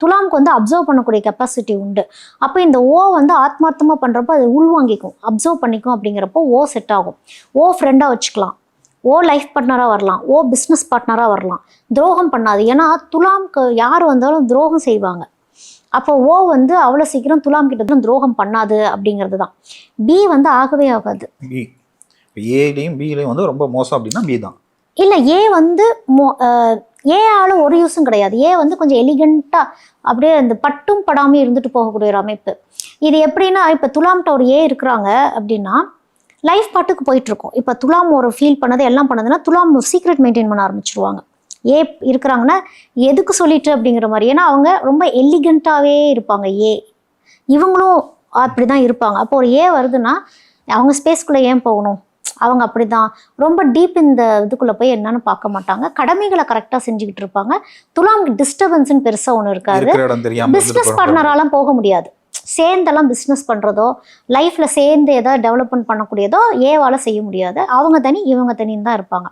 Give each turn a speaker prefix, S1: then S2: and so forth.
S1: துலாமுக்கு வந்து அப்சர்வ் பண்ணக்கூடிய கெப்பாசிட்டி உண்டு. அப்போ இந்த ஓ வந்து ஆத்மார்த்தமாக பண்ணுறப்போ அது உள்வாங்கிக்கும், அப்சர்வ் பண்ணிக்கும். அப்படிங்கிறப்போ ஓ செட் ஆகும். ஓ ஃப்ரெண்டாக வச்சுக்கலாம், ஓ லைஃப் பார்ட்னராக வரலாம், ஓ பிஸ்னஸ் பார்ட்னராக வரலாம். துரோகம் பண்ணாது. ஏன்னா துலாமுக்கு யார் வந்தாலும் துரோகம் செய்வாங்க. அப்போ ஓ வந்து அவ்வளோ சீக்கிரம் துலாம் கிட்ட தான் துரோகம் பண்ணாது அப்படிங்கிறது தான். பி வந்து ஆகவே ஆகாது.
S2: பி ஏலையும் பிலையும் வந்து ரொம்ப மோசம் அப்படின்னா பி தான்.
S1: இல்லை, ஏ வந்து ஏ ஆளு ஒரு யூஸும் கிடையாது. ஏ வந்து கொஞ்சம் எலிகண்ட்டாக அப்படியே அந்த பட்டும் படாமல் இருந்துட்டு போகக்கூடிய ஒரு அமைப்பு. இது எப்படின்னா, இப்போ துலாம்கிட்ட ஒரு ஏ இருக்கிறாங்க அப்படின்னா லைஃப் பாட்டுக்கு போயிட்டுருக்கோம். இப்போ துலாம் ஒரு ஃபீல் பண்ணது எல்லாம் பண்ணதுன்னா துலாம் சீக்ரெட் மெயின்டைன் பண்ண ஆரம்பிச்சிருவாங்க. ஏ இருக்கிறாங்கன்னா எதுக்கு சொல்லிட்டு அப்படிங்கிற மாதிரி. ஏன்னா அவங்க ரொம்ப எலிகண்ட்டாகவே இருப்பாங்க. இவங்களும் அப்படி தான் இருப்பாங்க. அப்போ ஒரு ஏ வருதுன்னா அவங்க ஸ்பேஸ்க்குள்ளே ஏன் போகணும், அவங்க அப்படி தான் ரொம்ப டீப் இந்த இதுக்குள்ளே போய் என்னன்னு பார்க்க மாட்டாங்க. கடமைகளை கரெக்டாக செஞ்சுக்கிட்டு இருப்பாங்க. துலாமுக்கு டிஸ்டர்பன்ஸ்ன்னு பெருசாக ஒன்று இருக்காது. பிஸ்னஸ் பார்ட்னராலாம் போக முடியாது. சேர்ந்தெல்லாம் பிஸ்னஸ் பண்ணுறதோ லைஃப்பில் சேர்ந்து ஏதாவது டெவலப்மெண்ட் பண்ணக்கூடியதோ ஏவால் செய்ய முடியாது. அவங்க தனி இவங்க தனின்னு தான் இருப்பாங்க.